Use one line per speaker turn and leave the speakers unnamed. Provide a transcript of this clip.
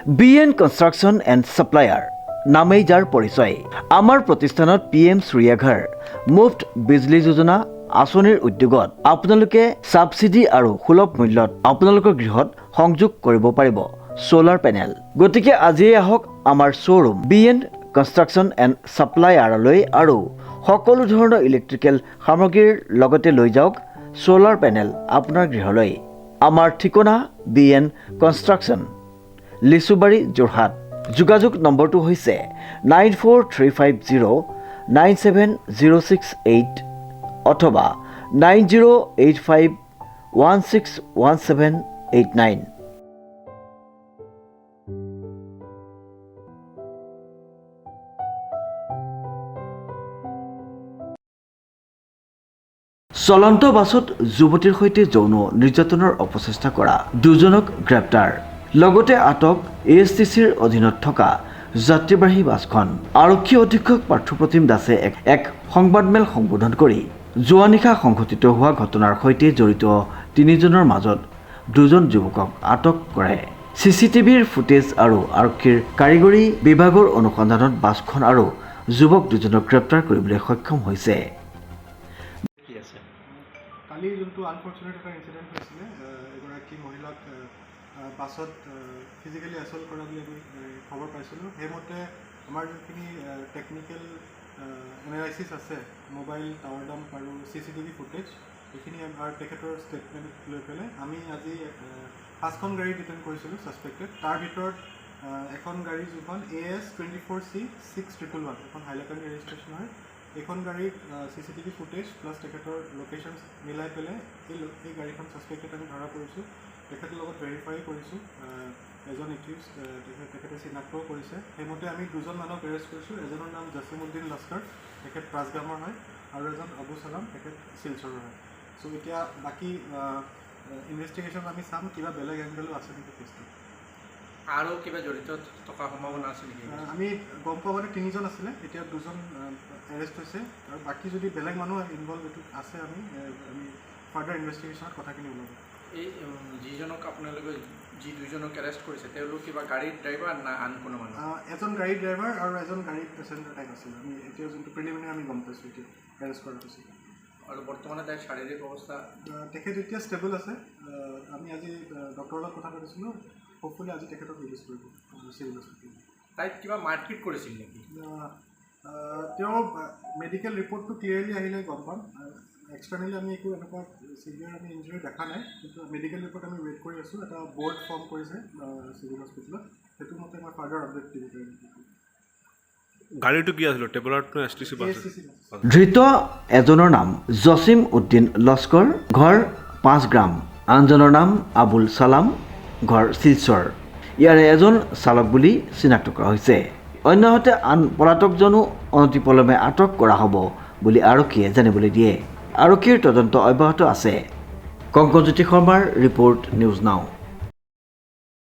BN construction and supplier নামেই যাৰ পৰিচয়। আমাৰ প্ৰতিষ্ঠানত PM সূৰ্যাঘৰ মুফ্ত বিজলী যোজনা আঁচনিৰ উদ্যোগত আপোনালোকে ছাবচিডি আৰু সুলভ মূল্যত আপোনালোকৰ গৃহত সংযোগ কৰিব পাৰিব সোলাৰ পেনেল। গতিকে আজিয়ে আহক আমাৰ শ্ব'ৰুম BN কনষ্ট্ৰাকশ্যন এণ্ড ছাপ্লায়াৰলৈ আৰু সকলো ধৰণৰ ইলেক্ট্ৰিকেল সামগ্ৰীৰ লগতে লৈ যাওক সোলাৰ পেনেল আপোনাৰ গৃহলৈ। আমাৰ ঠিকনা BN কনষ্ট্ৰাকশ্যন, লিচুবাৰী, যোৰহাট। যোগাযোগ নম্বৰটো হৈছে 9435097068 অথবা 9085161789। চলন্ত বাছত যুৱতীৰ সৈতে যৌন নিৰ্যাতনৰ অপচেষ্টা কৰা দুজনক গ্ৰেপ্তাৰ। লগতে আটক ASTCৰ অধীনত থকা যাত্ৰীবাহী বাছখন। আৰক্ষী অধীক্ষক পাৰ্থপ্ৰতিম দাসে এক সংবাদমেল সম্বোধন কৰি যোৱা নিশা সংঘটিত হোৱা ঘটনাৰ সৈতে জড়িত তিনিজনৰ মাজত দুজন যুৱকক আটক কৰে। CCTVৰ ফুটেজ আৰু আৰক্ষীৰ কাৰিকৰী বিভাগৰ অনুসন্ধানত বাছখন আৰু যুৱক দুজনক গ্ৰেপ্তাৰ কৰিবলৈ সক্ষম হৈছে।
কালি যোনটো আনফৰ্চুনেট এটা ইনচিডেণ্ট হৈছিলে, এগৰাকী মহিলাক বাছত ফিজিকেলি এছল্ট কৰা বুলি আমি খবৰ পাইছিলোঁ। সেইমতে আমাৰ যোনখিনি টেকনিকেল এনালাইচিছ আছে, মোবাইল টাৱাৰ ডাম্প আৰু CCTV ফুটেজ, এইখিনি আমাৰ তেখেতৰ ষ্টেটমেণ্ট লৈ পেলাই আমি আজি 5খন গাড়ী ডিটেইন কৰিছিলোঁ ছাছপেক্টেড। তাৰ ভিতৰত এখন গাড়ী যোনখন AS24C6111, এখন হাইলাকান্দি ৰেজিষ্ট্ৰেশ্যন হয়। এইখন গাড়ীত CCTV ফুটেজ প্লাছ তেখেতৰ লোকেশ্যন মিলাই পেলাই এই গাড়ীখন ছাছপেক্টেড আমি ধৰা কৰিছোঁ। তেখেতৰ লগত ভেৰিফাই কৰিছোঁ, এজন একিউজ তেখেতে চিনাক্তও কৰিছে। সেইমতে আমি দুজন মানুহক এৰেষ্ট কৰিছোঁ। এজনৰ নাম জাছিমুদ্দিন লস্কৰ, তেখেত প্ৰাছগামৰ হয়, আৰু এজন আবু ছালাম, তেখেত শিলচৰৰ হয়। চ' এতিয়া বাকী ইনভেষ্টিগেশ্যন আমি চাম কিবা বেলেগ এংগেলো আছে নেকি কেছটো।
আৰু কিবা জড়িত থকাৰ সম্ভাৱনা আছে নেকি?
আমি গম পোৱা মানে তিনিজন আছিলে, এতিয়া দুজন এৰেষ্ট হৈছে, আৰু বাকী যদি বেলেগ মানুহ ইনভলভ এইটো আছে আমি ফাৰ্ডাৰ ইনভেষ্টিগেশ্যনত কথাখিনি ওলাব।
এই যিজনক আপোনালোকে যি দুইজনক এৰেষ্ট কৰিছে তেওঁলোক কিবা গাড়ীৰ ড্ৰাইভাৰ না আন কোনো মানুহ?
এজন গাড়ীৰ ড্ৰাইভাৰ আৰু এজন গাড়ীৰ পেচেঞ্জাৰ টাইপ আছিল। আমি এতিয়া যোনটো প্ৰিলিমিনাৰী আমি গম পাইছোঁ এতিয়া এৰেষ্ট কৰাৰ পিছত।
আৰু বৰ্তমানে তাইৰ শাৰীৰিক অৱস্থা?
তেখেত এতিয়া ষ্টেবল আছে। আমি আজি ডক্টৰৰ লগত কথা পাতিছিলোঁ, হোপফুলি আজি তেখেতক ৰিলিজ কৰিব চিভিল হস্পিটেল।
তাইক কিবা মাৰপিট কৰিছিল নেকি?
তেওঁ মেডিকেল ৰিপৰ্টটো ক্লিয়াৰলি আহিলে গম পাম। এক্সটাৰ্নেলি আমি একো এনেকুৱা চিভিয়াৰ আমি ইঞ্জুৰি দেখা নাই, কিন্তু মেডিকেল ৰিপৰ্ট আমি ৱেইট কৰি আছোঁ। এটা বৰ্ড ফৰ্ম কৰিছে চিভিল হস্পিটেলত, সেইটো মতে মই ফাৰ্ডাৰ আপডেট দিব পাৰিম।
গাড়ীটো কি আছিল? Tabular STC bus.
ধৃত এজনৰ নাম জছিম উদ্দিন লস্কৰ, ঘৰ 5 গ্ৰাম। আনজনৰ নাম আবুল ছালাম, ঘৰ শিলচৰ। ইয়াৰে এজন চালক বুলি চিনাক্ত কৰা হৈছে। অন্যহাতে আন পলাতকজনো অনতিপলমে আটক কৰা হ'ব বুলি আৰক্ষীয়ে জানিবলৈ দিয়ে। আৰক্ষীৰ তদন্ত অব্যাহত আছে। কংকনজ্যোতি শৰ্মাৰ ৰিপৰ্ট, নিউজ নাও।